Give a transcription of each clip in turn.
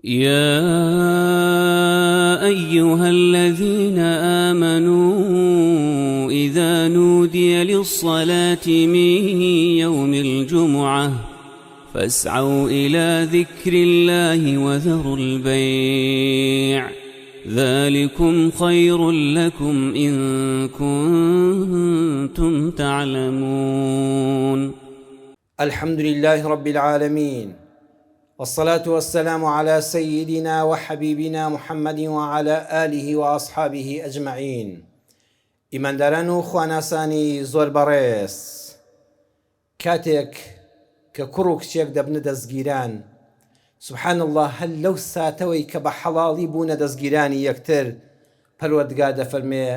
يا أيها الذين آمنوا إذا نودي للصلاة من يوم الجمعة فاسعوا إلى ذكر الله وذروا البيع ذلكم خير لكم إن كنتم تعلمون. الحمد لله رب العالمين، والصلاة والسلام على سيدنا وحبيبنا محمد وعلى آله وأصحابه أجمعين. ئیمانداران و خواناسانی زۆر بەڕێز، کاتێک کە کوڕ و کچێک دەبنە دەستگیران، سبحان الله، هەر لەو ساتەوەی کە بە حەڵاڵی بوونە دەستگیرانی یەکتر، پەروەردگار دەفەرمێ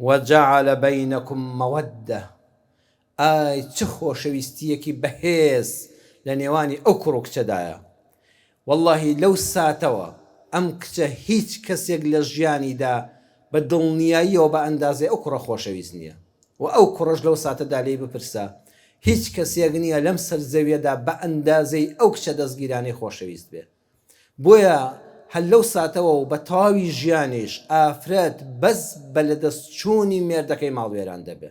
وەجەعەلە بەینەکم مەوەددە، ئای چ خۆشەویستیەکی بەهێز لە نێوانی ئەو کوڕ و کچەدایە. واللهی لەو ساتەوە ئەم کچە هیچ کەسێک لە ژیانیدا بە دڵنیاییەوە بە ئەندازێ ئەو کوڕە خۆشەویست نییە، و ئەو کوڕەش لەو ساتەدا لێی بپرسە، هیچ کەسێک نییە لەم سەر زەویەدا بە ئەندازەی ئەو کچە دەستگیرانی خۆشەویست بێ. بۆیە هەر لەو ساتەوە و بە تەواوی ژیانیش ئافرەت بەس بە لەدەستچوونی مێردەکەی ماڵوێران دەبێ.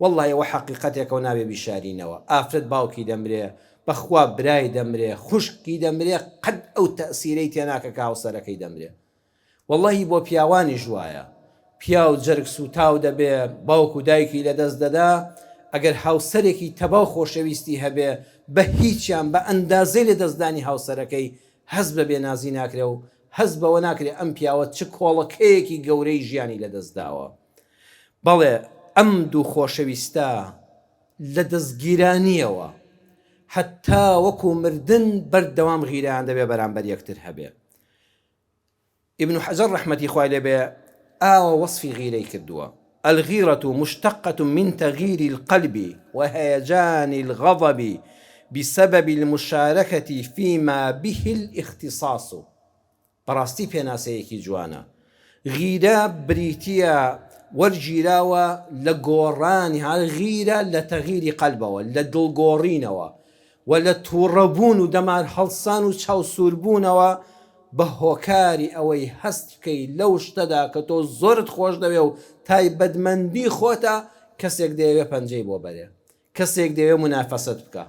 والله ئەوە حەقیقەتێکە و نابێ بیشارینەوە. ئافرەت باوکی دەمرێ، بەخوا برای دەمرێ، خوشکی دەمرێ، قەت ئەو تەئسیرەی تێناکە کە هاوسەرەکەی دەمرێ. واللهی بۆ پیاوانی ژوایە، پیا و جەرگ سوتاو دەبێ، باوک و دایکی لەدەست دەدا، ئەگەر هاوسەرێکی تەواو خۆشەویستی هەبێ بە هیچیان بە ئەندازەی لە دەستدانی هاوسەرەکەی هەز بەبێ نازی ناکرێ و هەز بەوە ناکرێ ئەم پیاوە چ کۆڵەکەیەکی گەورەی ژیانی لەدەستداوە. بەڵێ ئەم دوو خۆشەویستە لە دەستگیرانیەوە حتا وەکو مردن بەردەوام غیرەیان دەبێ بەرامبەر یەکتر هەبێ. ابن حجر رحمەتی خوای لێبێ ئاوە وەصفی غیرەی کردووە: الغيرة مشتقة من تغيير القلب وهيجان الغضب بسبب المشاركة فيما به الاختصاص. براستي پێناسەیەکی جوانە. غیرە بریتیە وەرگیراوە لە گۆڕانی، غیرە لە تەغییری قەلبەوە، لە دڵگۆڕینەوە و لە تووڕەبوون و دەمار هەڵسان و چاوسووربوونەوە بە هۆکاری ئەوەی هەست بکەی لەو شتەدا کە تۆ زۆرت خۆش دەوێ و تایبەتمەندی خۆتە. کەسێک دەیەوێ پەنجەی بۆ بەرێ، کەسێک دەوێ منافەسەت بکە.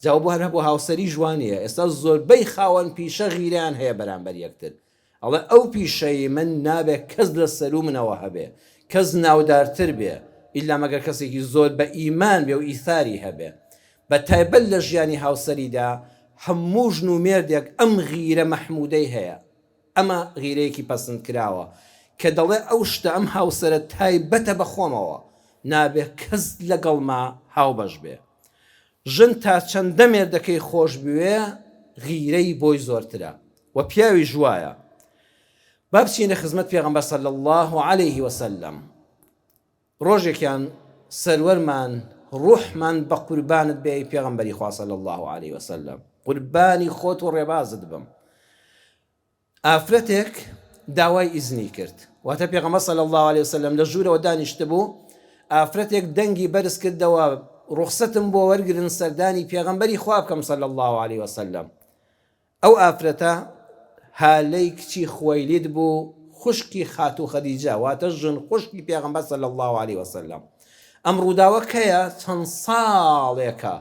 جاواب هەر بۆ هاوسەری جوانیە. ئێستا زۆربەی خاوەن پیشە غیرەیان هەیە بەرامبەر یەکتر. ئەڵێ ئەو پیشەی من نابێت کەس لە سەر و منەوە هەبێ، کەس ناودارتر بێ، ئیلا مەگەر کەسێکی زۆر بە ئیمان بێ و ئیثاری هەبێ. بە تایبەت لە ژیانی هاوسەریدا هەموو ژن و مێردێک ئەم غیرە مەحموودەی هەیە. ئەمە غیرەیەکی پەسند کراوە کە دەڵێ ئەو شتە ئەم هاوسەرە تایبەتە بە خۆمەوە، نابێت کەس لەگەڵما هاوبەش بێ. ژن تا چەندە مێردەکەی خۆش بوێ غیرەی بۆی زۆرترە و پیاوی ژوایە. با بچینە خزمەت پێغەمبەر صلی الله عليه وسلم. ڕۆژێکیان سەروەرمان ڕوحمان بە قوربانت بێ پێغەمبەری خوا صلی الله عليه وسلم، قوربانی خۆت و ڕێبازت بم. ئافرەتێک داوای ئیزنی کرد، واتە پێغەمبەر صلی الله عليه وسلم لە ژوورەوە دانیشتە بوو، ئافرەتێک دەنگی بەرز کردەوە ڕوخسەتم بۆ وەرگرن سەردانی پێغەمبەری خوا بکەم صلی الله عليه وسلم. ئەو ئافرەتە هالەی کچی خوەیلید بوو، خوشکی خاتوو خەدیجە، واتە ژن خوشکی پێغەمبەر صلی الله عليه وسلم. ئەم ڕووداوە کەیە؟ چەند ساڵێکە،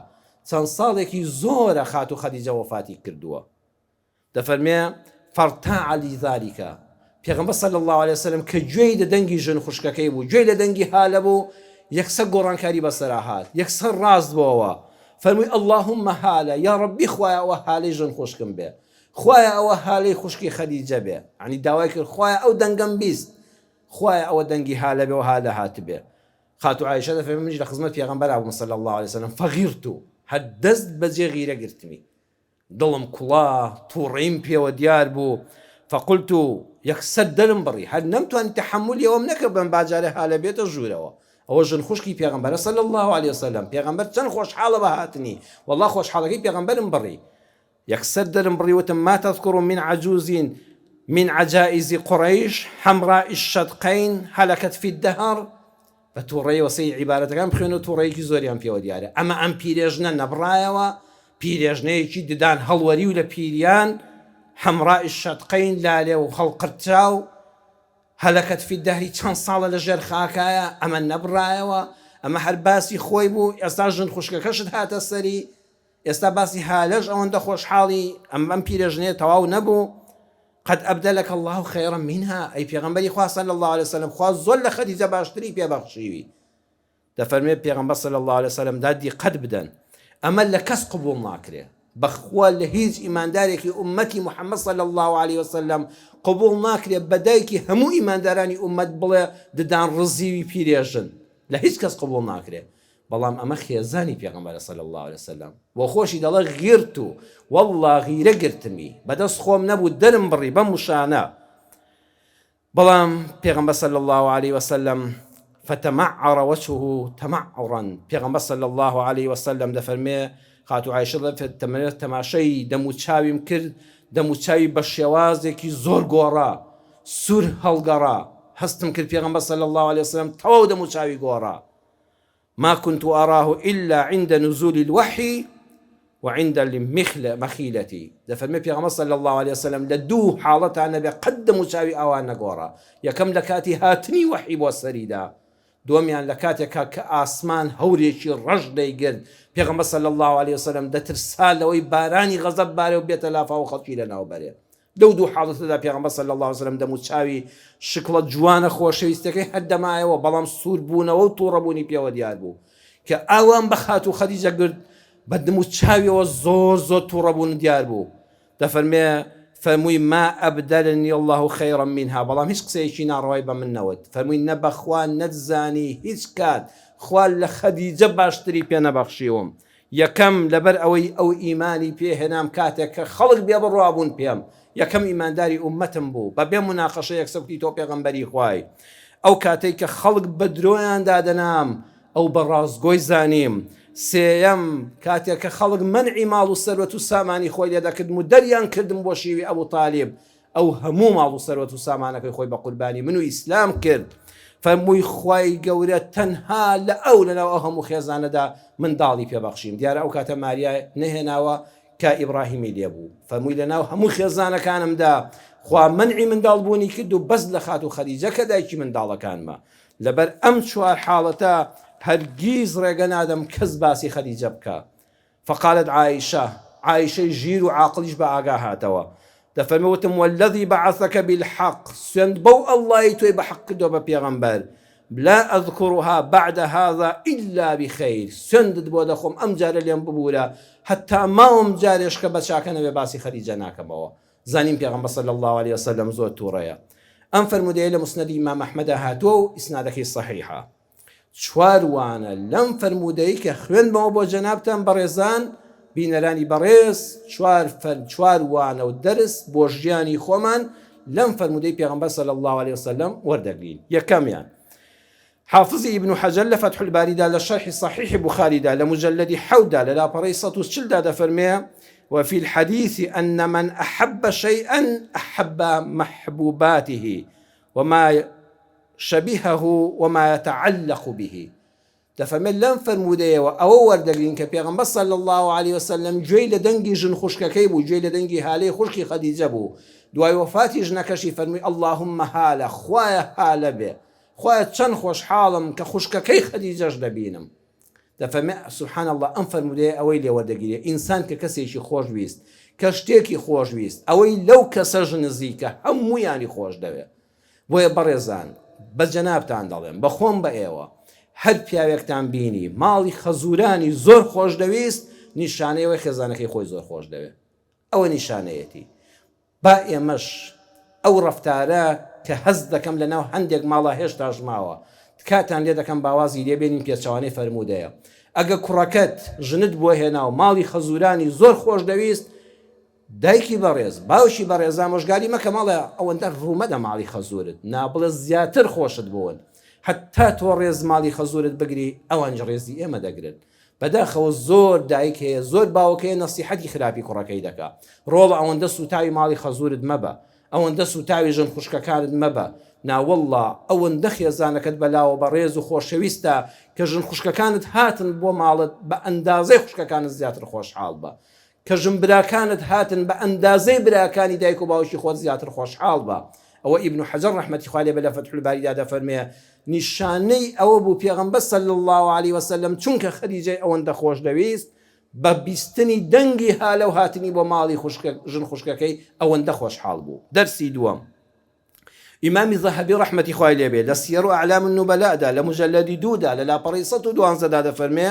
چەند ساڵێکی زۆرە خاتوو خەدیجە وەفاتی کردووە. دەفەرمێ فەرتاع لذالکە، پێغەمبەر صلی الله عليه وسلم کە گوێی لە دەنگی ژن خوشکەکەی بوو، گوێی لە دەنگی هالە بوو، یەکسەر گۆڕانکاری بەسەرا هات، یەکسەر ڕاست بووەوە. فەرمووی اللهم هالە، یا ڕەبی خوایە ئەوە هالەی ژن خوشکم بێ، خوایە ئەوە هالەی خوشکی خەدیجە بێ. عنی داوای کرد خوایە ئەو دەنگەم بیست، خوایە ئەوە دەنگی هالە بێ و هالە هات بێ. خاتوو عایشە دەفەرمێ منیش لە خزمەت پێغەمبەرا بووم صلی الله عليه وسلم، فەغیرتو، هەر دەست بەجێ غیرە گرتمی، دڵم کوڵا، تووڕەیم پێوە دیار بوو. فقلت یەکسەر دەرم بڕی، هەر نەمتوانی تەحەمولی ئەوەم نەکرد بم باجارە هالە بێتە ژوورەوە. ئەوە ژن خوشکی پێغەمبەرە صلی الله عليه وسلم. پێغەمبەر چەند خۆشحاڵە بە هاتنی، والله خۆشحاڵەکەی پێغەمبەرم بڕی. یەکسەر دەرم بڕی، وتم ما تذكر من عجوز من عجائز قريش حمراء الشدقين هلكت في الدهر. بە تووڕەی وەسەی عیبارەتەکان بخوێن و تووڕەیەکی زۆریان پێوە دیارە. ئەمە ئەم پیرێژنە نەبڕایەوە، پیرێژنەیەکی ددان هەڵوەری و لە پیریان حەمڕای شەتقەین لالێ و هەڵقرتراو هەلەکەت فی دەهری چەند ساڵە لە ژێر خاکایە ئەمە نەبڕایەوە ئەمە هەر باسی خۆی بوو ئێستا ژن خوشکەکەشت هاتە سەری ئێستا باسی هالەش ئەوەندە خۆشحاڵی ئەم پیرەژنێ تەواو نەبوو قد أبدلك الله خيرا منها أي پیغمبری خوا صلى الله عليه وسلم خوا زۆر لە خەدیجە باشتری پێبەخشیوی دەفەرمێ پێغەمبەر صلى الله عليه وسلم دادی قەت بدەن ئەمە لە کەس قبول ناکرێ بەخوا لە هیچ ئیماندارێکی ئومەتی محەممەد صلى الله عليه وسلم قبول ناکرێ بەدایکی هەموو ئیماندارانی ئومەت بڵێ ددان ڕزیوی پیرێژن لە هیچ کەس قبول ناکرێ بەڵام ئەمە خێزانی پێغەمبەر صلى الله عليه وسلم بۆ خۆشی دەڵێ غیرت و والله غیرە گرتمی بەدەست خۆم نەبوو دەرم بڕی بەم وشانە بەڵام پێغەمبەر صلى الله عليه وسلم فتمعر وجهه تمعرا پێغەمبەر صلى الله عليه وسلم دەفەرمێ خاتو عایشە دەفەرمێت تەماشای دەموچاویم کرد دەموچاوی بە شێوازێکی زۆر گۆڕا سوور هەڵگەڕا هەستم کرد پێغەمبەر صلى الله عليه وسلم تەواو دەموچاوی گۆڕا ما كنت أراه إلا عند نزول الوحي وعند مخيلتي دفرمي بيغمبر صلى الله عليه وسلم لدو حالتها نبي قدموا شاوي أوان نقورا يا كم لكاتي هاتني وحي بوسريدا دوميان لكاتي كأسمان هوريشي رجل يقرد بيغمبر صلى الله عليه وسلم ده ترسال لوي باراني غضب باري وبيت لافا وخطي لنا وباري دو حالته ده بيغمبر صلى الله عليه وسلم ده متشاوي شكل جوان خوشويستكي حد معي وبلام سور بونا وطوربوني بيو ديار بو كأوان بخاتو خديجة قرد بدمو تشاوي وزور زور طوربون ديار بو فرموي ما أبدلني الله خيرا منها بلام هيش قسيشي نارويبا من نود فرموي نبخوان نتزاني هيش كاد خوال لخديجة باشتري بي نبخشيهم يكم لبر أو إيماني بيه هنام كاتك خلق بيبروا أبون بيهم يكم إيمان داري أمتم بو ببين مناقشة يكسبتي تو بيغنبري خواي أو كاتيك خلق بدروان دادنام أو برازقوي زانيم سيم كاتيك خلق منعي مال الثروة الساماني خوي لذا كدمو دريان كردم بوشيوي أبو طالب أو همو مال الثروة السامانك خوي بقرباني منو إسلام كرد فموي خواي قورة تنها لأولنا وأهم خيزان دا من دالي في بخشيم ديار أو كاتا ماريا نهناوا كإبراهيم اليبو فموي لنا همو خيزان كانم دا خوا منعي من دالبوني كدو بس لخاتو خديجة كدايكي من دالا كان ما لبر أم شوار حالتا هرگيز ريغان آدم كزباسي خديجة بكا فقالت عائشة جير عاقلش بآقاها توا دفرموتم والذي بعثك بالحق سيندبو الله يتوي بحق دوبا بيغمبر لا أذكرها بعد هذا إلا بخير سندد بودا خوم أمجار اليوم ببولا حتى ما أمجارش كبشاكنا بباسي خديجة ناكبوا زانين بيغمبر صلى الله عليه وسلم زود توريا أنفر مدينة مسند إمام أحمد هاتو إسنادك الصحيحة شواروانە لەم فەرموودەی کە خوێنبەوە بۆ جەنابتان بەڕێزان بینەرانی بەڕێز چوار وانە و دەرس بۆ ژیانی خۆمان لەم فەرموودەی پێغەمبەر صلی الله عليه وسلم وەردەگرین. یەکەمیان حافظی ابن حەجەر لە فتح الباریدا لە شەرحی صحیح بوخاریدا لە مجلدی حەودا لە لاپەڕەی 140 دەفەرمێ وفي الحديث أن من أحب شيئا أحب محبوباته وما شبيهه وما يتعلق به دفمن لم فرموديه او وردگرین که پیغمبر صلی الله علیه وسلم جوی لدنگی جن خوشککی بو جوی لدنگی حاله خوشکی خدیجه بو دوای وفاتی جنکشی فرمی اللهم حاله خواه حاله به خواه چند خوش حالم که خوشککی خدیجه دبینم دفمن سبحان الله ام فرموديه اوی لی وردگیری انسان که کسیشی خوش ویست کشتێکی خۆش ویست ئەوەی لەو کەسە ژنزیکە هەموویانی خۆش دەوێت بۆیە بەڕێزان بە جەنابتان دەڵێم بەخۆم بە ئێوە هەر پیاوێکتان بینی ماڵی خەزورانی زۆر خۆش دەویست نیشانەیەوەی خێزانەکەی خۆی زۆر خۆش دەوێت ئەوە نیشانەیەتی با ئێمەش ئەو ڕەفتارە کە هەز دەکەم لەناو هەندێک ماڵە هێشتا ژماوە کاتان لێ دەکەم باوازی لێبێنین پێچەوانەی فەرموودەیە ئەگە کوڕەکەت ژنت بۆ هێنا و ماڵی خەزورانی زۆر خۆش دەویست دایکی بەڕێز باوشی بەڕێز ئامۆژگاری مەکە ماڵە ئەوەندە ڕوومەدە ماڵی خەزورت نابڵێ زیاتر خۆشت بوون حتا تۆ ڕێز ماڵی خەزورت بگری ئەوانج ڕێزی ئێمە دەگرن بەداخەوە زۆر دایک هەیە زۆر باوکەیە نەسیحەتی خراپی کوڕەکەی دەکا ڕۆڵە ئەوەندە سوتاوی ماڵی خەزورت مەبە ئەوەندە سوتاوی ژن خوشکەکانت مەبە ناوەڵڵا ئەوەندە خێزانەکەت بەلاوە بە ڕێز و خۆشەویستە کە ژن خوشکەکانت هاتن بۆ ماڵت بە ئەندازەی خوشکەکانت زیاتر خۆشحاڵ بە کە ژنبراکانت هاتن بە ئەندازەی براکانی دایک و باوکی خۆت زیاتر خۆشحاڵ بە. ئەوە ئیبن حەجەر ڕەحمەتی خوا لێ بێ لە فەتح الباریدا دەفەرمێ نیشانەی ئەوە بوو پێغەمبەر صلی الله عليه وسلم چونکە خەدیجەی ئەوەندە خۆش دەویست بە بیستنی دەنگی هالە و هاتنی بۆ ماڵی ژن خوشکەکەی ئەوەندە خۆشحاڵ بوو. دەرسی دووەم، ئیمامی زەهەبی ڕەحمەتی خوای لێ بێ لە سیەر و ئەعلام النوبەلادا لە مجەلەدی 2 لە لاپەڕەی 112 دەفەرمێ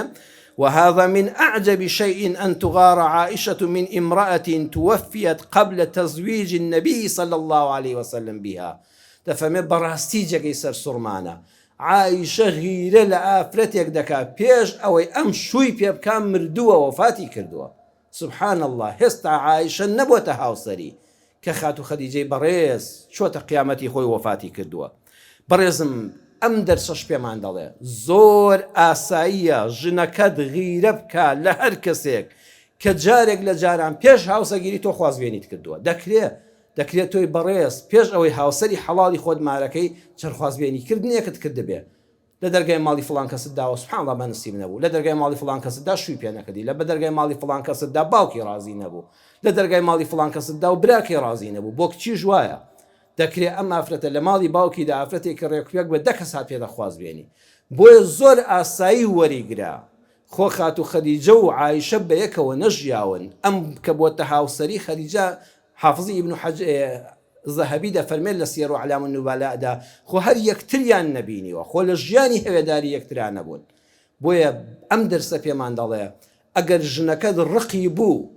وهذا من أعجب شيء أن تغار عائشة من امرأة توفيت قبل تزويج النبي صلى الله عليه وسلم بها. دەفەرمێ بەڕاستی جێگەی سەر سوڕمانە عائشە غیرە لە ئافرەتێک دەکات پێش ئەوەی ئەم شووی پێ بکان مردووە وفاتی کردووە. سبحان الله، هێستا عائشە نەبووەتە هاوسەری کە خاتو خەدیجەی بەڕێز چۆتە قیامەتی خۆی وفاتی کردووە. بەڕێزم ئەم دەرسەش پێمان دەڵێ زۆر ئاساییە ژنەکەت غیرە بکە لە هەر کەسێک کە جارێک لە جاران پێش هاوسەگیری تۆ خوازبێنیت کردووە. دەکرێت تۆی بەڕێز پێش ئەوەی هاوسەری حەڵاڵی خۆت مارەکەی چەرخوازبێنیکردنیەکت کردبێ لە دەرگای ماڵی فڵان کەست داوە سبحان الله بە نسیب نەبوو، لە دەرگای ماڵی فڵان کەسدا شووی پێ نەکردی، لە بە دەرگای ماڵی فڵان کەسدا باوکی ڕازی نەبوو، لە دەرگای ماڵی فڵان کەسدا و براکی ڕازی نەبوو. بۆ کچی ژوایە دەکرێت ئەم ئافرەتە لە ماڵی باوکیدا ئافرەتێک کە ڕێکوێک بە 10 کەس هات پێ دەخوازبێنی. بۆیە زۆر ئاسایی وەریگرا خۆ خاتو خەدیجە و عایشە بە یەکەوە نەژیاون. ئەم کە بۆتە هاوسەری خەدیجە حافظی ئیبن زەهەبی دەفەرمێت لە سیەر و ئەعلام النوبەلادا خۆ هەر یەکتریان نەبینیوە، خۆ لە ژیانی هەوێداری یەکتریان نەبوون. بۆیە ئەم دەرسە پێمان دەڵێ ئەگەر ژنەکەت ڕقی بوو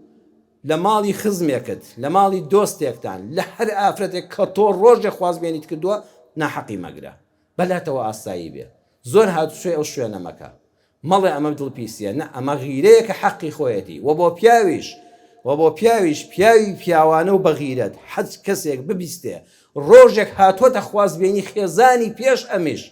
لە ماڵی خزمێکت لە ماڵی دۆستێکتان لە هەر ئافرەتێک کە تۆ ڕۆژێ خوازبێنیت کردووە ناحەقی مەگرە بەلاتەوە ئاسایی بێ. زۆر هاتوشێ ئەو شوێنە مەکە مەڵێ ئەمە دڵپیسیە، نە ئەمە غیرەیە کە حەقی خۆیەتی و بۆ پیاویش پیاوی پیاوانە و بەغیرەت حەج کەسێک ببیستێ ڕۆژێک هاتوۆتە خوازبێنی خێزانی پێش ئەمیش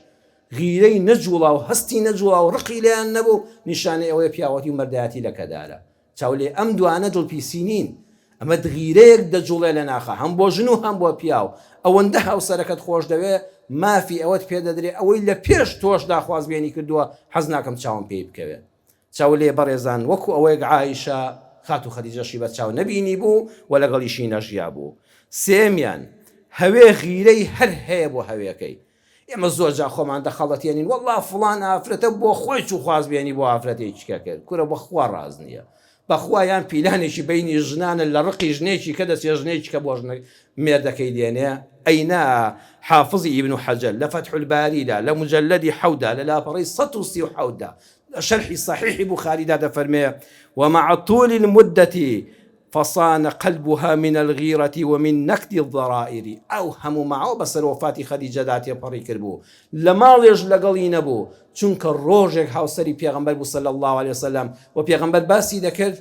غیرەی نەجوڵا و هەستی نەجوڵا و ڕقی لەیان نەبوو نیشانەی ئەوەیە پیاوەتی و مەردایەتی لە کەدارە. چاولێ ئەم دوانە دڵپیسی نین، ئەمە غیرەیەک دەجوڵێ لە ناخە هەم بۆ ژن و هەم بۆ پیاو. ئەوەندە هاوسەرەکەت خۆش دەوێ مافی ئەوەت پێدەدرێ ئەوەی لە پێش تۆشدا خوازبێنی کردووە حەز ناکەم چاوم پێی بکەوێت. چاولێ بەڕێزان وەکو ئەوەیە عایشە خاتو خەدیجەشی بە چاو نەبینی بوو و لەگەڵیشی نەژیا بوو. سێمیان هەوێ غیرەی هەر هەیە بۆ هەوێکەی. ئێمە زۆر جا خۆمان دەخەڵەتێنین وەڵڵا فڵان ئافرەتە بۆ خۆی چوو خوازبێنی بۆ ئافرەتێکیکە کرد کورە بەخوا ڕاز نییە. بەخوایان پیلانێکی بینی ژنانە لە ڕقی ژنێکی کە دەچێ ژنێکی کە بۆ مێردەکەی دێنێ. ئەینا حافظی ئیبن حەجەر لە فەتح الباریدا لە مجەلەدی 7 لە لاپەڕەی 137 شرح صحيح بخاري دا فرمي ومع طول المدة فصان قلبها من الغيرة ومن نكد الضرائر. أو هم معه بسر وفاة خديجة داتي بري كربو لما ليج لقلي نبو چونك الروجك هاوسري پیغمبر صلى الله عليه وسلم و پیغمبر باسي دكر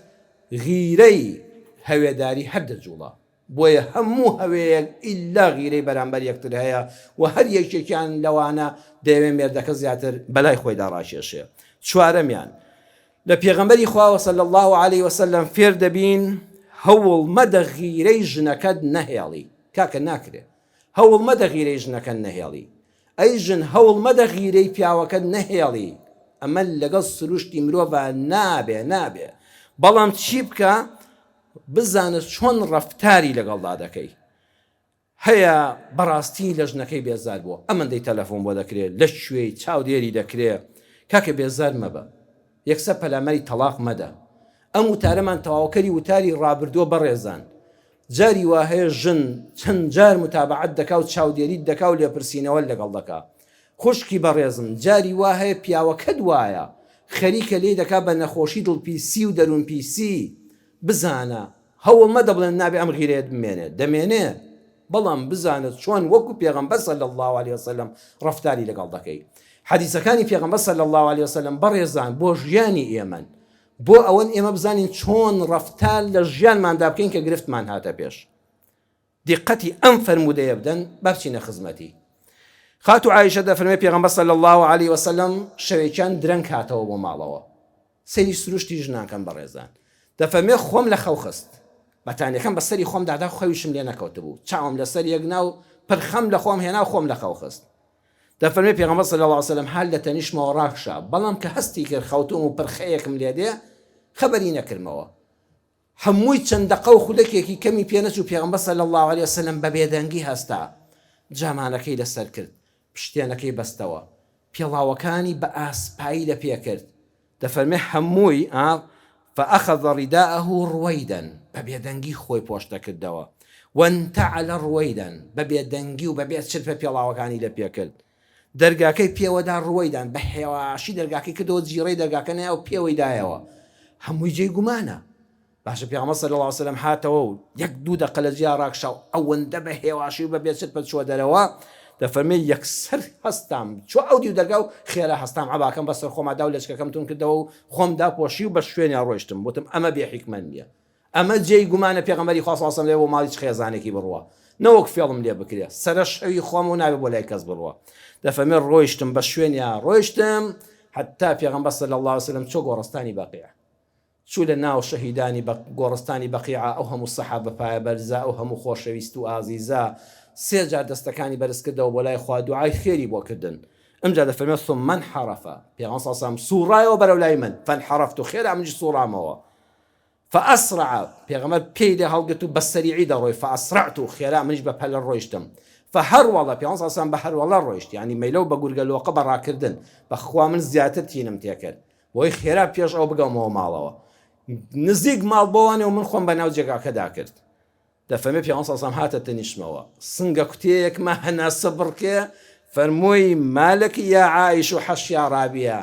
غيري هواداري حد جولا بويا همو هويك إلا غيري برانبر يكتر هيا و هر يكي كان لوانا دايما مردك زياتر بلاي خوي داراشيشه. چوارەمیان لە پێغەمبەری خوا صلی الله عليه وسلم فێر دەبین هەوڵ مەدە غیرەی ژنەکەت نەهێڵی. کاکە ناکرێ هەوڵ مەدە غیرەی ژنەکەت نەهێڵی. ئەی ژن هەوڵ مەدە غیرەی پیاوەکەت نەهێڵی. ئەمە لەگەڵ سروشتی مرۆڤ نابێ بەڵام چی بکە بزانە چۆن ڕەفتاری لەگەڵدا دەکەی. هەیە بەڕاستی لە ژنەکەی بێزار بووە ئەمەندەی تەلەفۆن بۆ دەکرێت لە شوێی چاودێری دەکرێت کاکە بێزار مەبە یەکسە پەلامەری تەلاق مەدە. ئەم وتارەمان تەواوکەری وتاری ڕابردووە بەڕێزان. جاری وا هەیە ژن چەند جار متابعەت دەکا و چاودێریت دەکا و لێپرسینەوە لەگەڵ دەکا. خوشکی بەڕێزم جاری وا هەیە پیاوەکەت وایە خەریکە لێ دەکا بە نەخۆشی دڵپیسی و دەروون پیسی. بزانە هەوڵ مەدە بڵێن نابێ ئەم غیرەیەت بمێنێت دەمێنێ بەڵام بزانت چۆن وەکو پێغەمبەر صلی الله عليه وسلم ڕەفتاری لەگەڵ دەکەی. حەدیثەکانی پێغەمبەر صلی الله عليه وسلم بەڕێزان بۆ ژیانی ئێمەن بۆ ئەوەن ئێمە بزانین چۆن ڕەفتار لە ژیانماندا بکەین کە گرفتمان هاتە پێش. دیقەتی ئەم فەرموودەیە بدەن با بچینە خزمەتی. خاتو عایشە دەفەرمێ پێغەمبەر صلی الله عليه وسلم شەوێکیان درەنگ هاتەوە بۆ ماڵەوە سەری سروشتی ژناکەم بەڕێزان دەفەرمێ خۆم لە خەو خست بەتانیەکەم بەسەری خۆم دادا خەویشم لێ نەکەوت بوو چاوم لەسەر یەک ناو پرخەم لە خۆم هێنا و خۆم لە خەو خست. دەفەرمێ پێغەمبەر صلی الله عليه وسلم حال لە تەنیشمەوە ڕاکشا بەڵام کە هەستی کرد خەوتوم و پرخەیەکم لێ دێ خەبەری نەکردمەوە. هەمووی چەند دقە و خولەکێکی کەمی پێنەچوو پێغەمبەر صلی الله عليه وسلم بە بێدەنگی هەستا جامانەکەی لەسەر کرد پشتێنەکەی بەستەوە پێڵاوەکانی بە ئاسپایی لە پێ کرد دەفەرمێ هەمووی فأخذ رداءه رويدا ببێدەنگی خۆی پۆشتە کردەوە وانتعل رويدا ببێدەنگی و بەبێ چرپە پێڵاوەکانی لە پێ کرد دەرگاکەی پێوەدا ڕوەیدان بە هێواشی دەرگاکەی کردەوە جیڕەی دەرگاکە نایە و پێوەی دایەوە هەمووی جێی گومانە باشە پێغەمبەر صلی الله عليه وسلم هاتەوە و یەک دوو دقە لە جیا ڕاکشاو ئەوەندە بە هێواشی و بەبێ چرپە چووە دەرەوە دەفەرمێ یەکسەر هەستام چوە ئەو دی و دەرگا و خێرا هەستام عەباکەم بەسەر خۆمادا و لەچکەکەم تون کردەوە و خۆمدا پۆشی و بە شوێنیان ڕۆیشتم وتم ئەمە بێ حیکمەت نییە ئەمە جێی گومانە پێغەمبەری خوا صلی الله عليه وسلم لێ بۆ ماڵی خێزانێکی بڕوە نەوەک فێڵم لێ بکرێ سەرە شەوی خۆم و نابێ بۆ لای کەس بڕوە دەفەرمێ ڕۆیشتم بە شوێنیان ڕۆیشتم حتا پێغەمبەر صلی الله عليه وسلم چۆ گۆڕستانی بەقیع چوو لە ناو شەهیدانی بە گۆڕستانی بەقیع ئەو هەموو سەحابە پایە بەرزە ئەو هەموو خۆشەویست و ئازیزە سێ جار دەستەکانی بەرز کردەوە بۆ لای خوا دوعای خێری بۆ کردن ئەمجا دەفەرمێ ثم انحرف پێغەمبەر صلی الله عليه وسلم سوڕایەوە بەرەو لای من فانحرفت و خێرا منیش سوڕامەوە فأسرع پێغەمبەر پێی لێ هەڵگرت و بە سەریعی دەڕۆی فأسرعت و خێرا منیش بە پەلە ڕۆیشتم فهەروەڵە پێغەمبەر صلی الله عليه وسلم بە هەروەڵە ڕۆیشت یعنی مەیلە و بە گورگەلۆقە بەڕاکردن بەخوا من زیاتر تینم تێکرد بۆی خێرا پێش ئەو بگەمەوە ماڵەوە نزیک ماڵ بۆوانێ و من خۆم بە ناو جێگاکەدا کرد دەفەرمێ پێغەمبەر صلی الله عليه وسلم هاتە تەنیشتمەوە سنگە کوتەیەکمە هەنا سەبڕکێ فەرمووی مالك يا عائش و حەش یا رابیە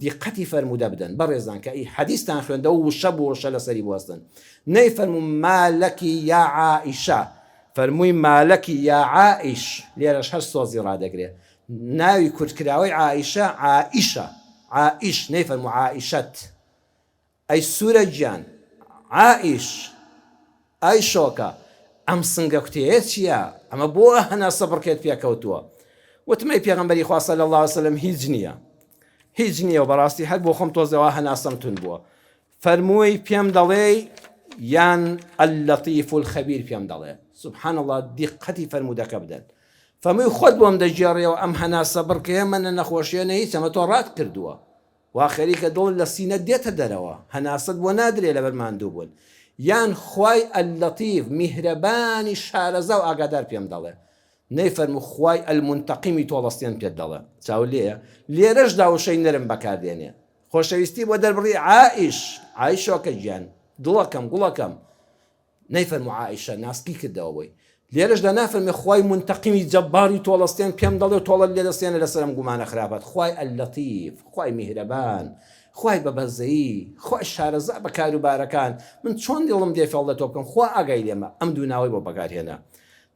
دیقەتی فەرموودە بدەن بەڕێزان کە حەدیثتان خوێندە و وشە بۆ وشە لەسەری بوەستن نەی فەرموو مالك يا عائشە فەرمووی مالك يا عائش لێرەش هەر سۆزی ڕادەگرێ ناوی کورتکراوەی عائشە عائشە عائش نەی فەرموو عائشەت ئەی سوورە گیان عائش ئای شۆکە ئەم سنگە کوتەیە چییە ئەمە بۆ هەنا سەبڕکێت پێکەوتووە وتمەی پێغەمبەری خوا صلی الله عليه وسلم هیچ نییە و بەڕاستی هەر بۆ خۆم تۆزەوە هەناسەم تون بووە فەرمووی پێم دەڵێ یان اللەطیف الخەبیر پێم دەڵێ سبحان الله دیقەتی فەرموودەکە بدەن فەرمووی خۆت بۆم دەگێڕێەوە ئەم هەنا سەبڕکەیە منە نەخۆشیە نەهیچ ئەمە تۆ ڕات کردووە وا خەریکە دڵ لە سینە دێتە دەرەوە هەناست بۆ نادرێ لە بەرماندوو بوون یان خوای اللەطیف میهرەبانی شارەزا و ئاگادار پێم دەڵێ نەیفەرموو خوای المنتەقیمی تۆڵەستێن پێت دەڵێ چاو لێیە لێرەش داوشەی نەرم بەکاردێنێ خۆشەویستی بۆ دەربڕی عائیشۆکە گیان دڵەکەم گوڵەکەم نەیفەرموو عائیشە ناسکی کردەوەی لێرەشدا نافەرمێ خوای منتەقیمی جەباری تۆڵەستێن پێم دەڵێ تۆڵە لێ دەستێنە لەسەرم گومانە خراپەت خوای اللەطیف خوای میهرەبان خوای بەبەزەیی خوای شارەزا بە کاروبارەکان من چۆن دڵم دێفێڵ لە تۆ بکەم خوا ئاگای لێمە ئەم دوو ناوەی بۆ بەکارهێنا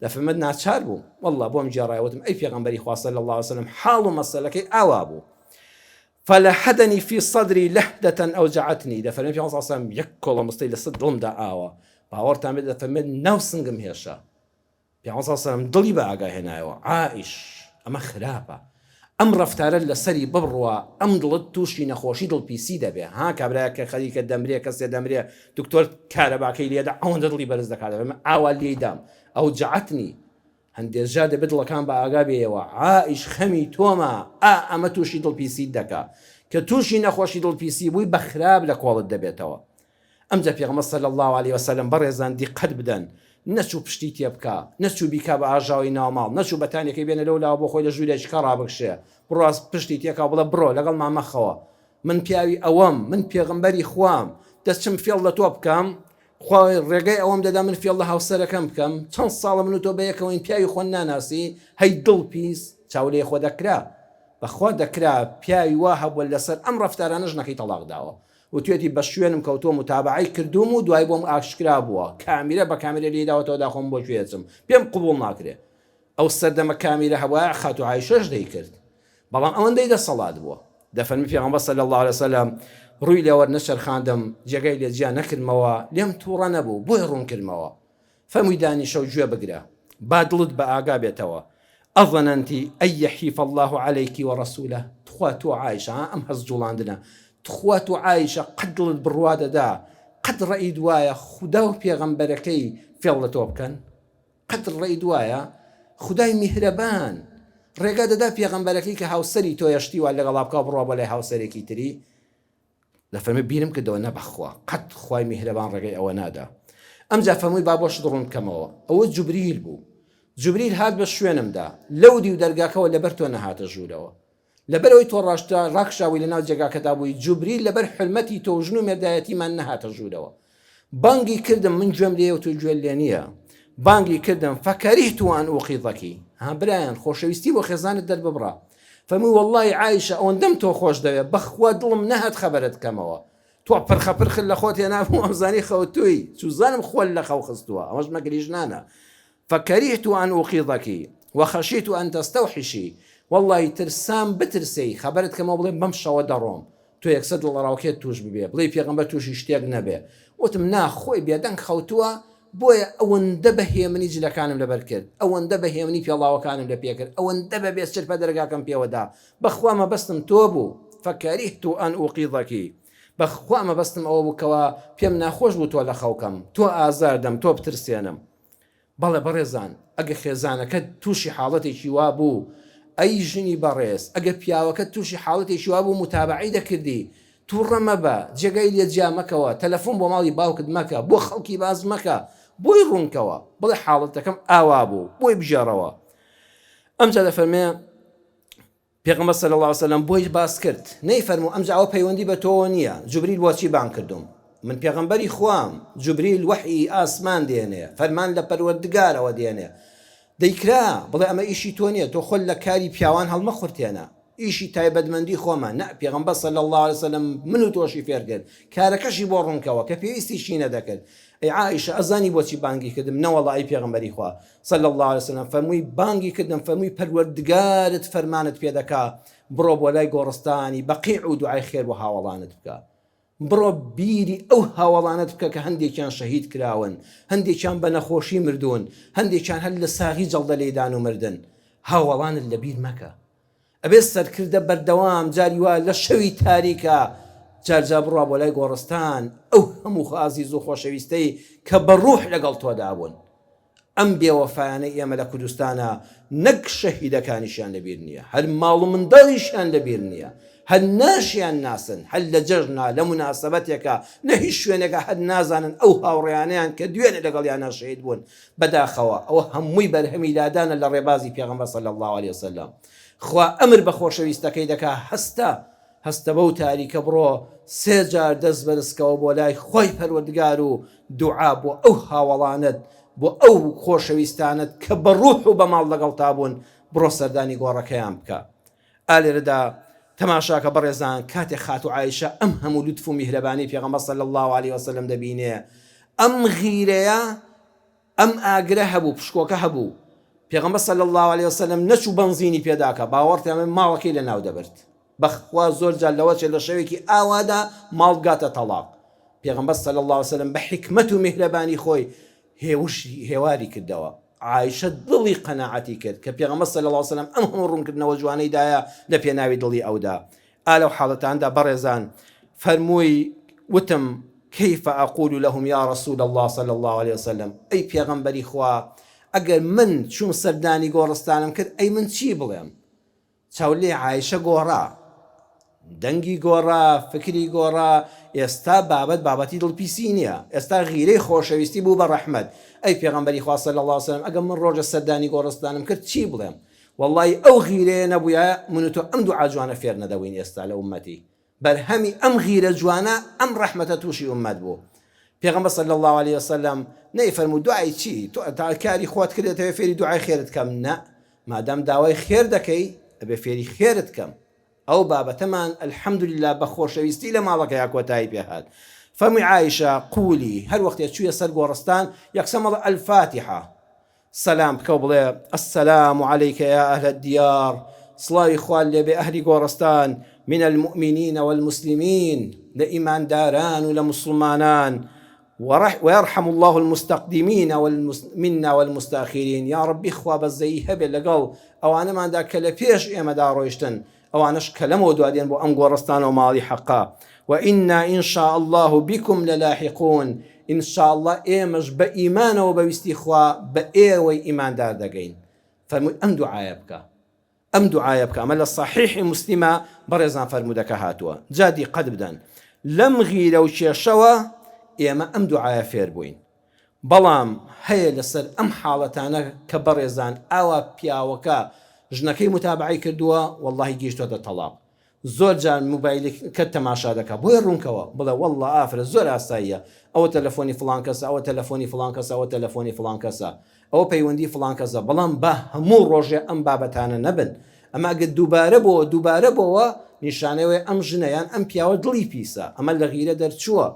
دەفەرمێت ناچار بووم والله بۆم جێڕایوتم ئەی پێغەمبەری خوا صلی الله عليه وسلم حاڵ و مەسەلەکەی ئاوا بوو فلحدني في صدري لحدة أوجعتني دەفەرمێت پێغەمبەر صلی الله عليه وسلم یەک کۆڵە مستەی لەسەر دڵمدا ئاوە باوەڕتان بێت دەفەرمێت ناو سنگم هێشە پێغەمبەر صلی الله عليه وسلم دڵی بە ئاگای هێنایەوە عائش ئەمە خراپە ئەم ڕەفتارە لەسەری ببڕوە ئەم دڵت تووشی نەخۆشی دڵپیسی دەبێ ها کابرایە کە خەریکە دەمرێ کەسێ دەمرێ دکتۆر کارەباکەی لێدا ئەوەندە دڵی بەرز دەکات ئاوا لێدام ئەو جعتنی هەندێک جا دەبێت دڵەکان بە ئاگا بێەوە عائش خەمی تۆمە ئەمە تووشی دڵپیسی دەکا کە تووشی نەخۆشی دڵپیسی بووی بە خراپ لە کۆڵت دەبێتەوە ئەمجا پێغەمبەر صلی الله عليه وسلم بەڕێزان دیقەت بدەن نەچوو پشتی تێ بکە نەچوو بیکا بە ئاژاوی ناوماڵ نەچوو بەتانێکی بێنە لەولاوە بۆ خۆی لە ژوورێکی کە ڕابکشێ بڕاست پشتی تێکا بڵە بڕۆ لەگەڵ مامەخەوە من پیاوی ئەوەم من پێغەمبەری خوام دەستچم فێڵ لە تۆ بکەم خوای ڕێگەی ئەوەم دەدا من فێڵ لە هاوسەرەکەم بکەم چەند ساڵە من و تۆ بەیەکەوە این پیاوی خۆن ناناسی هەی دڵ پیس چاولێ خۆ دەکرا بەخوا دەکرا پیاوی وا هەبووە لەسەر ئەم ڕەفتارانەش نەکەی تەڵاق داوە وتوێتی بە شوێنم کەوتۆ متابعی کردوم و دوای بۆم ئاشکرا بووە کامیرە بە کامێرە لێداوەتەوە داخۆم بۆ گوێچم پێم قبوڵ ناکرێ ئەو سەردەمە کامیرە هەبووە خاتو عایشەش دەیکرد بەڵام ئەوەندەی دەسەڵات بووە دەفەرمی پێغەمبەر صلی الله عليه وسلم ڕووی لێوە نەچەرخاندم جێگەی لێ جیا نەکردمەوە لێم تووڕە نەبوو بۆی ڕوون کردمەوە فەمووی دانیشە و گوێ بگرە با دڵت بە ئاگا بێتەوە ئەظننتی ئەن یحیف الله عليك ورسوله تخوا تۆ عایشە ئەم هەز جوڵاندنە تخوا تۆ عایشە قەت دڵت بڕوا دەدا قەت ڕەئی دوایە خودا و پێغەمبەرەکەی فێڵ لە تۆ بکەن قەت ڕەئی دوایە خودای میهرەبان ڕێگا دەدا پێغەمبەرەکەی کە هاوسەری تۆ یەشتی وا لەگەڵا بکە بڕوا بە لای هاوسەرێکی تری لە فەرمی بیرم کردەوە نەبەخوا قەت خوای میهرەبان ڕێگەی ئەوە نادا. ئەمجا فەرمووی با بۆش دڕون بکەمەوە. ئەوە جوبریل بوو. جوبریل هات بە شوێنمدا لەو دی و دەرگاکەوە لەبەر تۆ نەهاتە ژوورەوە، لەبەرەوەی تۆ ڕاکشاوی لەناو جێگاکەدا بووی. جوبریل لەبەر حرمەتی تۆ ژن و مێردایەتیمان نەهاتە ژوورەوە. بانگی کردم من گوێم لێ و تۆ گوێ لێ نییە. بانگی کردم فەکەریهت ئەن ئوقیدەکی، ها برایان خۆشەویستی بۆ خێزانت دەرببڕا. فەرمووی وەڵڵی عایشە ئەوەندەم تۆ خۆش دەوێت بەخوا دڵم نەهات خەبەرت بکەمەوە. تۆ پرخە لە خۆت هێنابوو ئەمزانی خەوت توی چوزانم خۆل لە خەو خستووە، ئەوەش مەگریژنانە. فەکەریهت ئەن ئوقیدەکی وەخەشیت ئەن تەستەوحشی، وەڵڵی ترسام بترسی خەبەرت کەمەوە بڵێ بەم شەوە دەڕۆم، تۆ یەکسەد وڵڕاوکێت توش ببێ، بڵێ پێغەمبەر تووشی شتێک نەبێ. وتم ناخۆی بێدەنگ خەوتووە، بۆیە ئەوەندە بەهێمنی جلەکانم لەبەر کرد، ئەوەندە بەهێمنی پێڵاوەکانم لە پێکرد، ئەوەندە بە بێسچر پە دەرگاکەم پێوەدا، بەخوا مەبەستم تۆ بوو. فەکەریهت ئەن ئوقیدەکی، بەخوا مەبەستم ئەوە بووکەوە پێم ناخۆش بوو تۆ لە خەوکەم، تۆ ئازاردەم، تۆ بترسێنم. بەڵێ بەڕێزان ئەگە خێزانەکە تووشی حاڵەتێکی وا بوو، ئەی ژنی بەڕێز ئەگە پیاوەکە تووشی حاڵەتێکی وا بوو متابعی دەکردی، تووڕە مەبە، جێگەی لێ جیا مەکەوە، تەلەفۆن بۆ ماڵی باوکت مەکە، بۆ خەڵکی باز مەکە، بۆی ڕوونکەوە بڵێ حاڵەتەکەم ئاوا بوو، بۆی بژێڕەوە. ئەمجا دەفەرمێ پێغەمبەر صلی الله علیه و سلم بۆی باس کرد، نەیفەرموو ئەمجا ئەوە پەیوەندی بە تۆ نییە، جوبریل بۆچی بان کردوم؟ من پێغەمبەری خوام، جوبریل وحی ئاسمان دێنێ، فەرمان لە پەروەردگارەوە دێنێ. دەیکرا بڵێ ئەمە ئیشی تۆ نییە، تۆ خۆل لە کاری پیاوان هەڵمەخورتێنە، ئیشی تایبەتمەندی خۆمان. نە، پێغەمبەر صلی الله علیه و سلم من و تۆشی فێر کرد، کارەکەشی بۆ ڕوونکەوە کە پێویستیشی نەدەکرد. ئەی عایشە ئەزانی بۆچی بانگی کردم؟ نەوەڵڵی ئەی پێغەمبەری خوا صلی الله علیه و سلم فەرمووی بانگی کردم، فەرمووی پەروەردگارت فەرمانت پێ دەکا بڕۆ بۆ لای گۆڕستانی بەقیع و دوعای خێر بۆ هاوڵانت بکە، بڕۆ بیری ئەو هاوڵانت بکە کە هەندێکیان شەهید کراون، هەندێکیان بە نەخۆشی مردوون، هەندێکیان هەر لە ساغی جەڵدە لێدان و مردن. هاوڵانت لەبیر مەکە، ئەبێ سەرکردە بەردەوام جاری وا لە شەوی تاریکە جارجا بڕوا بۆ لای گۆڕستان ئەو هەموو عەزیز و خۆشەویستەی کە بە ڕوح لەگەڵ تۆدا بوون. ئەم بێوەفایانەی ئێمە لە کوردستانە نەک شەهیدەکانیشیان لەبیر نییە، هەر ماڵ و منداڵیشیان لەبیر نییە، هەر ناشیان ناسن، هەر لە جەژنا لە مناسبەتێکە لە هیچ شوێنێکە هەر نازانن ئەو هاوڕێیانیان کە دوێنێ لەگەڵیان شەهید بوون بەداخەوە. ئەوە هەمووی بەرهەمی لادانە لە ڕێبازی پێغەمبەر صلی الله علیه وسلم. خوا ئەمر بە خۆشەویستەکەی دەکا هەستە بەو تاریکە بڕۆ سێ جار دەست بەدەستکەوە بۆ لای خۆی پەروەردگار و دوعا بۆ ئەو هاوڵانت، بۆ ئەو خۆشەویستانت کە بە ڕوح و بە ماڵ لەگەڵ تابوون، بڕۆ سەردانی گۆڕەکەیان بکە. ئالێرەدا تەماشاکە بەڕێزان کاتێک خاتو عایشە ئەم هەموو لوتف و میهرەبانی پێغەمبەر صلی الله علیه وسلم دەبینێ، ئەم غیرەیە ئەم ئاگرە هەبوو، پشکۆکە هەبوو. پێغەمبەر صلی الله علیه وسلم نەچوو بەنزینی پێداکە، باوەڕتیان ماڵەکەی لە ناو دەبرد، بەخوا زۆر جار لەوەچێ لە شەوێکی ئاوادا ماڵ گاتە تەڵاق. پێغەمبەر صلی الله علیه وسلم بە حکمت و میهرەبانی خۆی هێواری کردەوە. عایشە دڵی قەناعەتی کرد کە پێغەمبەر صلی الله علیه وسلم ئەم هەموو ڕوونکردنەوە جوانەیدایە لە پێناوی دڵی ئەودا. ئالەو حاڵەتاندا بەڕێزان فەرمووی وتم كيف أقول لهم يا رسول الله صلى الله عليه وسلم، أي پێغەمبەری خوا ئەگەر من چوم سەردانی گۆڕستانم کرد ئەی من چی بڵێم؟ چاولێ عایشە گۆڕا، دەنگی گۆڕا، فکری گۆڕا. ئێستا بابەتی دڵپیسی نییە، ئێستا غیرەی خۆشەویستی بوو بە ڕەحمەت. ئەی پێغەمبەری خوا صلی الله علیه وسلم ئەگەر من ڕۆژە سەردانی گۆڕستانم کرد چی بڵێم؟ وەڵڵی ئەو غیرەیە نەبوویە من و تۆ ئەم دوعا جوانە فێر نەدەبووین ئێستا لە ئومەتی، بەرهەمی ئەم غیرە جوانە ئەم ڕەحمەتە تووشی ئومەت بوو. پێغەمبەر صلی الله علیه وسلم نەیفەرموو دوعای چی؟ تۆ تا کاری خۆت کردێتەوە فێری دوعای خێرت کەم؟ نە، مادام داوای خێر دەکەی ئەبێ فێری خێرت کەم. ئەو بابەتەمان الحەمدولله بە خۆشەویستی لە ماڵەکەیا کۆتایی پێهات. فەرمووی عایشە قولی هەر وەختێک چوویە سەر گۆڕستان یەکسەر مەڵێ الفاتحە، سەلام بکە و بڵێ السلام عەلەیکە یا ئەهلە الدیار، سڵاوی خوا لێبێ ئەهلی گۆڕستان، من المؤمنین والمسلمین، لە ئیمانداران و لە مسلمانان، ويرحم الله المستقدمين منا والمستاخرين. يا ربي خوا بەزەیی هەبێ لەگەڵ ئەوانەماندا کە لە پێش ئێمەدا ڕۆیشتن، ئەوانش کە لەمەوە دوادێن بۆ ئەم گۆڕستان و ماڵی حەقا. وإنا إن شاء الله بكم للاحقون، إن شاء الله ئێمەش بە ئیمانەوە بەویستی خوا بە ئێوەی ئیماندار دەگەین. فەرمووی ئەم دوعایە بکە، ئەم دوعایە بکە. ئەمە لە صحیحی مسلمە بەڕێزان فەرموودەکە هاتووە. جادی قەت بدەن لەم غیرە و کێشەوە ئێمە ئەم دوعایە فێر بووین. بەڵام هەیە لەسەر ئەم حاڵەتانە کە بەڕێزان ئاوا پیاوەکە ژنەکەی متابعی کردووە وەڵڵاهی گەیشتۆتە تەلاق. زۆر جار موبایلەکە تەماشا دەکات بۆیە ڕوونکەوە بڵێ وەڵڵا ئافرە زۆر ئاساییە، ئەوە تەلەفۆنی فڵان کەسە، ئەوە تەلەفۆنی فڵان کەسە، ئەوە تەلەفۆنی فڵان کەسە، ئەوە پەیوەندی فڵان کەسە. بەڵام بە هەموو ڕۆژێ ئەم بابەتانە نەبن. ئەمە ئەگە دووبارە بۆەوە نیشانەوەی ئەم ژنەیان ئەم پیاوە دڵی پیسە، ئەمە لە غیرە دەرچووە.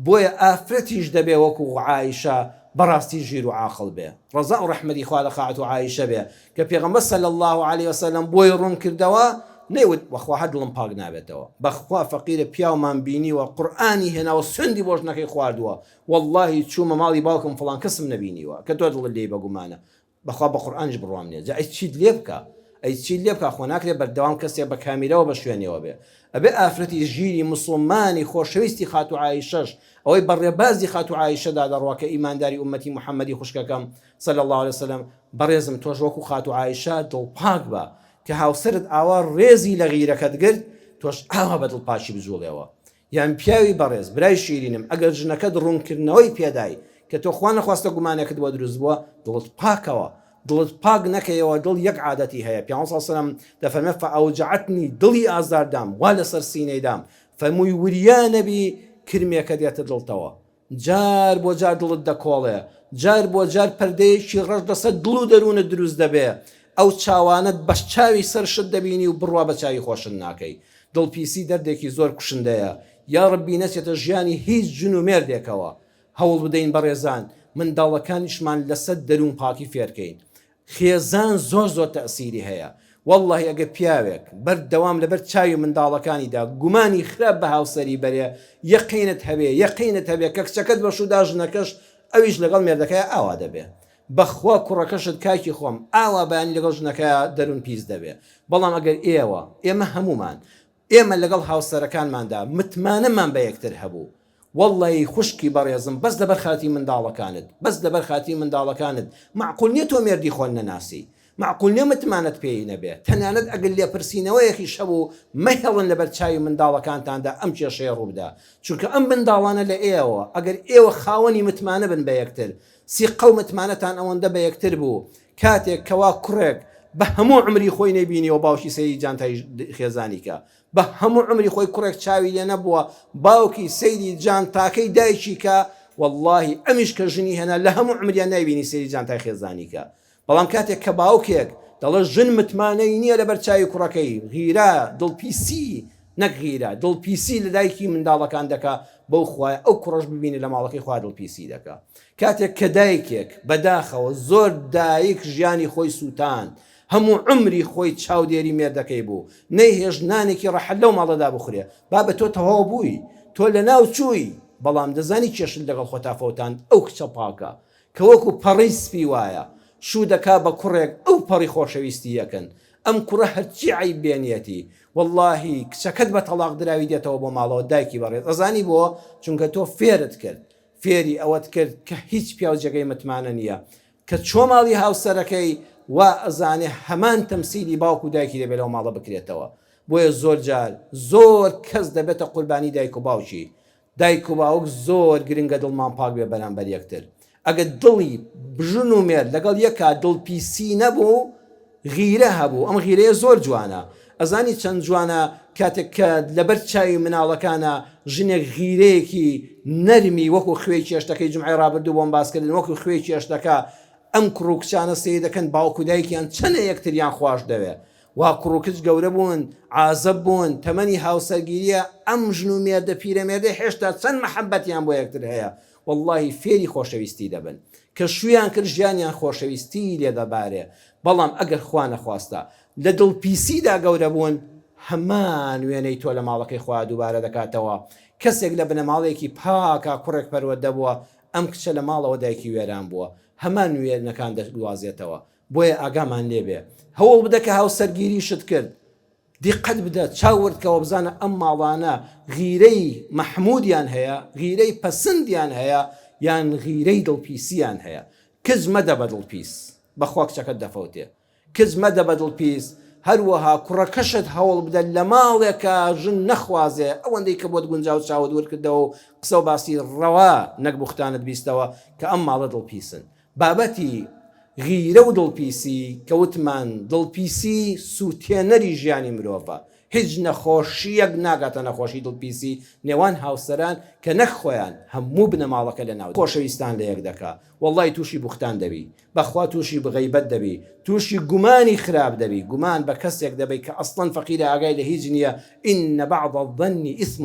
بۆیە ئافرەتیش دەبێ وەکو عایشە بەڕاستی ژیر و عاقڵ بێ، ڕەزا و ڕەحمەتی خوا لە خاعەت و عایشە بێ کە پێغەمبەر صلی الله علیه وسلم بۆی ڕوون کردەوە نەیوت بەخوا هەر دڵم پاک نابێتەوە، بەخوا فەقیرە پیاومان بینیوە قورئانی هێناوە سوێندی بۆ ژنەکەی خواردووە، وەڵڵاهی چوومە ماڵی باوکم فڵان کەسم نەبینیوە کە تۆ دڵت لێی بەگومانە، بەخوا بە قورئانیش بڕوام نییە. جا ئەی چیت لێ بکە، ئەی چیت لێ بکە، خۆ ناکرێت بەردەوام کەسێک بە کامیرەوە بە شوێنەوە بێ. ئەبێ ئافرەتی ژیری موسڵمانی خۆشەویستی خات و عایشەش ئەوەی بەڕێبازی خات و عایشەدا دەڕوا کە ئیمانداری ئومەتی محەممەدی خوشکەکەم صلی الله عليه وسلم بەڕێزم تۆش وەکو خات و عایشە دڵپاک بە کە هاوسرت ئاوا ڕێزی لە غیرەکەت گرت تۆش ئاوا بە دڵپاچی بجوڵێەوە. یان پیاوی بەڕێز برای شیرینم ئەگەر ژنەکەت ڕوونکردنەوەی پێدای کە تۆ خوا نەخواستە گومانێکت بۆ دروست بووە دڵت پاکەوە، دڵت پاک نەکەیەوە. دڵ یەک عادەتی هەیە، پیامبەر صلی الله علیه و سلم دەفەرمێ فەئەوجەعەتنی دڵی ئازاردام وا لەسەر سینەیدام فەرمووی وریا نەبی کرمێکە دێتە دڵتەوە، جار بۆ جار دڵت دەکۆڵێ، جار بۆ جار پەردەیەکی ڕەش لەسەر دڵ و دەروونت دروست دەبێ، ئەو چاوانت بەش چاوی سەرشت دەبینی و بڕوا بە چاوی خۆشن ناکەی. دڵپیسی دەردێکی زۆر کوشندەیە، یا ڕەبی نەچێتە ژیانی هیچ ژن و مێردێکەوە. هەوڵ بدەین بەڕێزان منداڵەکانیشمان لەسەر دەروون پاکی فێرکەین. خێزان زۆر تەئسیری هەیە. والله ئەگە پیاوێک بەردەوام لەبەر چاوی منداڵەکانیدا گومانی خراپ بە هاوسەری بەرێ یەقینت هەبێ کە کچەکەت بە شوودا ژنەکەش ئەویش لەگەڵ مێردەکەی ئاوا دەبێ. بەخوا کوڕەکەشت کاکی خۆم ئاوا بەیانی لەگەڵ ژنەکەی دەروون پیس دەبێ. بەڵام ئەگەر ئێمە هەمومان ئێمە لەگەڵ هاوسەرەکانماندا متمانەمان بە یەکتر هەبوو، والله خوشکی بەڕێزم بەس لەبەر خاتی منداڵەکانت معقول نییە تۆ مێردی خۆن نەناسی، معقول نییە متمانەت پێی نەبێت، تەنانەت ئەگەر لێپرسینەوەیەکی شەبوو مەهێڵن لەبەر چاوی منداڵەکانتاندا ئەم کێشەیە ڕووبدا، چونکە ئەم منداڵانە لە ئێوە ئەگەر ئێوە خاوەنی متمانە بن بە یەکتر، سیقە و متمانەتان ئەوەندە بە یەکتر بوو کاتێک کەوا کوڕێک بە هەموو عمری خۆی نەبینیەوە باوکی سەیدی جانتای خێزانیکە، بە هەموو عمری خۆی کوڕێک چاوی لێ نەبووە باوکی سەیدی جان تاکەی دایکی کە واللهی ئەمیش کە ژنی هێنا لە هەموو عمریان نایبینی سەیدی جانتای خێزانیکە. بەڵام کاتێک کە باوکێک دەڵێ ژن متمانەی نییە لەبەر چاوی کوڕەکەی، غیرە دڵپیسی نەک غیرە دڵپیسی لە دایکی منداڵەکان دەکا، بەو خوایە ئەو کوڕەش ببینی لە ماڵەکەی خوا دڵپیسی دەکا. کاتێک کە دایکێک بەداخەوە زۆر دایک ژیانی خۆی سووتاند، هەموو عمری خۆی چاودێری مێردەکەی بوو، نەیهێژ نانێکی ڕەحەت لەو ماڵەدا بخورێ، با بە تۆ تەواو بووی، تۆ لە ناو چووی، بەڵام دەزانی کێشت لەگەڵ خۆتا فەوتان ئەو کچە پاکە کە وەکو پەڕی سپی وایە شوو دەکا بە کوڕێک ئەو پەڕی خۆشەویستی یەکەن، ئەم کوڕە هەرچی عیب بێنیەتی واللهی کچەکەت بە تەلاق دراوی دێتەوە بۆ ماڵەوە دایکی بەڕێز ئەزانی بۆ چونکە تۆ فێرت کرد، فێری ئەوەت کرد کە هیچ پیاوجەکەی متمانە نییە، کە چۆ ماڵی هاوسەرەکەی وا ئەزانێ هەمان تەمسیلی باوک و دایکی دەبێت لەو ماڵە بکرێتەوە. بۆیە زۆر جار زۆر کەس دەبێتە قوربانی دایک و باوکی، دایک و باوک زۆر گرنگە دڵمان پاک بێ بەرامبەر یەکتر. ئەگە دڵی بژن و مێرد لەگەڵ یەکا دڵپیسی نەبوو غیرە هەبوو، ئەم غیرەیە زۆر جوانە. ئەزانی چەند جوانە کاتێک کە لەبەر چاوی مناڵەکانە ژنێک غیرەیەکی نەرمی وەکو خوێی کێشتەکەی جمعەی ڕابردوو بۆم باسکردن وەکو خوێی کێشتەکە ئەم کوڕ و کچانە سەیری دەکەن باوک و دایکیان چەنە یەکتریان خوش دەوێ، وا کوڕ و کچ گەورە بوون عازب بوون تەمەنی هاوسەرگیریە، ئەم ژن و مێردە پیرەمێردە هێشتا چەند مەحەبەتیان بۆ یەکتر هەیە، واللهی فێری خۆشەویستی دەبن کە شویان کرد ژیانیان خۆشەویستی لێ دەبارێ. بەڵام ئەگەر خوا نەخواستە لە دڵپیسیدا گەورە بوون هەمان وێنەی تۆ لە ماڵەکەی خوا دووبارە دەکاتەوە. کەسێک لە بنەماڵێکی پاکە کوڕێک پەروەردە بووە، ئەم کچە لە ماڵەوە دایکی وێران بووە، هەمان وێنەکان دەگوازێتەوە. بۆیە ئاگامان لێبێ، هەوڵ بدە کە هاوسەرگیریشت کرد، دیقەت بدە چاوردکەوە بزانە ئەم ماڵانە غیرەی مەحمودیان هەیە، غیرەی پەسەندیان هەیە، یان غیرەی دڵپیسیان هەیە. کز مەدە بە دڵپیس، بەخوا کچەکەت دەفەوتێ، کز مەدە بە دڵپیس. هەروەها کوڕەکەشت هەوڵ بدە لە ماڵێکە ژن نەخوازێ ئەوەندەی کە بۆت گونجاو چاوت وەرکردەوە و قسە و باسی ڕەوا نەک بوختانت بیستەوە کە ئەم ماڵە دڵپیسن. بابەتی غیرە و دڵپیسی کە وتمان دڵپیسی سوتێنەری ژیانی مرۆڤە، هیچ نەخۆشیەک ناگاتە نەخۆشی دڵپیسی نێوان هاوسەران کە نەخۆیان هەموو بنەماڵەکە لە ناو خۆشەویستان لە یەک دەکا. وەڵڵای تووشی بوختان دەبی، بەخوا تووشی بغیبەت دەبی، تووشی گومانی خراپ دەبی، گومان بە کەسێک دەبی کە ئەسڵەن فەقیرە ئاگای لە هیچ نییە. ئینە بەعض الظەنی ئیثم،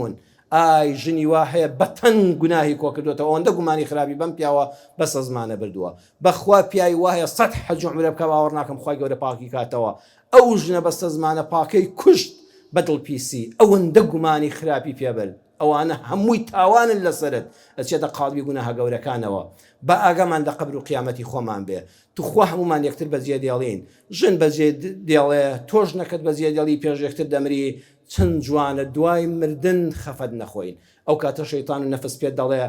ئای ژنی وا هەیە بەتەن گوناهی کۆ کردوێتەوە، ئەوەندە گومانی خراپی بەم پیاوە بەسە زمانە بردووە. بەخوا پیاوی وایە 100 حەج و عومرە بکە باوەڕ ناکەم خوای گەورە پاکی کاتەوە. ئەو ژنە بەسە زمانە پاکەی کوشت بە دڵپیسی، ئەوەندە گومانی خراپی پێبرد. ئەوانە هەمووی تاوانن لەسرت، ئەچێتە قاڵبی گوناهە گەورەکانەوە. بە ئاگامان لە قەبر و قیامەتی خۆمان بێ. توخوا هەمومان یەکتر بەجێ دێڵین، ژن بەجێ دێڵێ، تۆش نەکەت بەجێ دێڵی پێش یەکتر دەمری. چەند جوانە دوای مردن خەفەت نەخۆین. ئەو کاتە شەیتان و نەفس پێت دەڵێ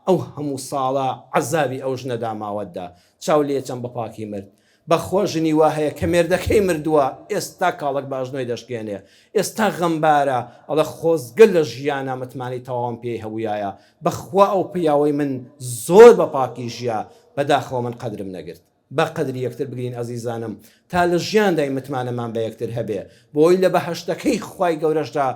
ئەو هەموو ساڵە عەزابی ئەو ژنە داماوەتدا، چاو لێ چەند بە پاکی مرد. بەخۆ ژنی وا هەیە کە مێردەکەی مردووە، ئێستا کاڵک باژنۆی دەشکێنێ، ئێستا غەمبارە، ئەڵە خۆزگە لە ژیانە متمانی تەواوم پێی هەوویایە. بەخوا ئەو پیاوەی من زۆر بە پاکی ژیا، بەداخەوە من قەدرم نەگرت. بە قەدری یەکتر بگرین ئەزیزانم، تا لە ژیاندای متمانەمان بە یەکتر هەبێ، بۆی لە بەهەشتەکەی خوای گەورەشدا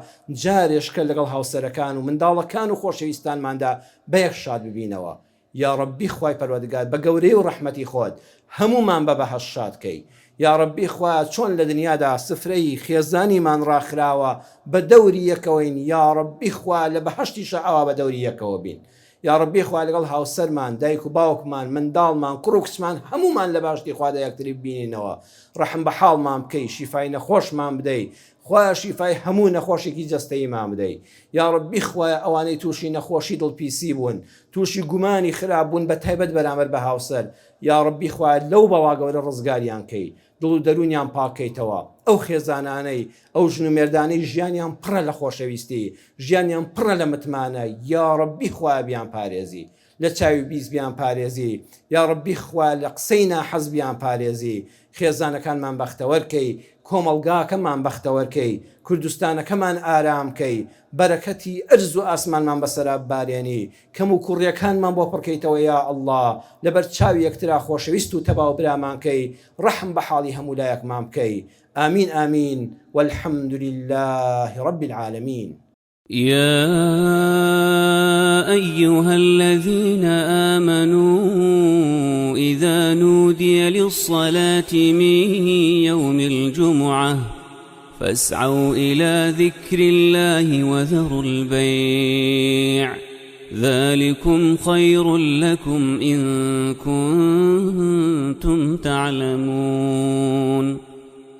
جارێشکە لەگەڵ هاوسەرەکان و منداڵەکان و خۆشەویستانماندا بە یەک شاد ببینەوە. یا ڕەبی خوای پەروەردگار بە گەورەی و ڕەحمەتی خۆت هەمومان بە بەهەشت شادکەی. یا ڕەبی خوا چۆن لە دنیادا سفرەی خێزانیمان ڕاخراوە بە دەوری یەکەوەین، یا ڕەبی خوا لە بەهەشتیشە ئەوا بە دەوری یەکەوە بین. یا ڕەبی خوا لەگەڵ هاوسەرمان، دایک و باوکمان، منداڵمان، کوڕ و کچمان هەمومان لە باشتی خوا یەکتری ببینینەوە. ڕەحم بە حاڵمان بکەی، شیفای نەخۆشمان بدەی، خوا شیفای هەموو نەخۆشێکی جەستەییمان بدەی. یا ڕەبی خوایە ئەوانەی تووشی نەخۆشی دڵپیسی بوون، تووشی گومانی خراپ بوون بە تایبەت بەرامبەر بە هاوسەر، یا ڕەبی خوایە لەو بەڵا گەورە ڕزگاریان کەی، دڵ و دەرونیان پاکەیتەوە. ئەو خێزانانەی ئەو ژن و مێردانەی ژیانیان پڕە لە خۆشەویستی، ژیانیان پڕە لە متمانە، یا ڕەبی خوایە بیان پارێزی، لە چاوی بیست بیان پارێزی، یا ڕەبی خوایە لە قسەی ناحەز بیان پارێزی. خێزانەکانمان بەختەوەرکەی، کۆمەڵگاکەمان بەختەوەرکەی، کوردستانەکەمان ئارامکەی، بەرەکەتی ئەرز و ئاسمانمان بەسەرا بارێنی، کەم و کوڕیەکانمان بۆ پڕکەیتەوە یا ئەڵڵا، لەبەر چاوی یەکترا خۆشەویست و تەواو برامانکەی، ڕەحم بە حاڵی هەموو لایەکمان بکەی. آمین آمین والحمد لله رب العالمين. يا أيها الذين آمنوا إذا نودي للصلاة من يوم الجمعة فاسعوا إلى ذكر الله وذروا البيع ذلكم خير لكم إن كنتم تعلمون.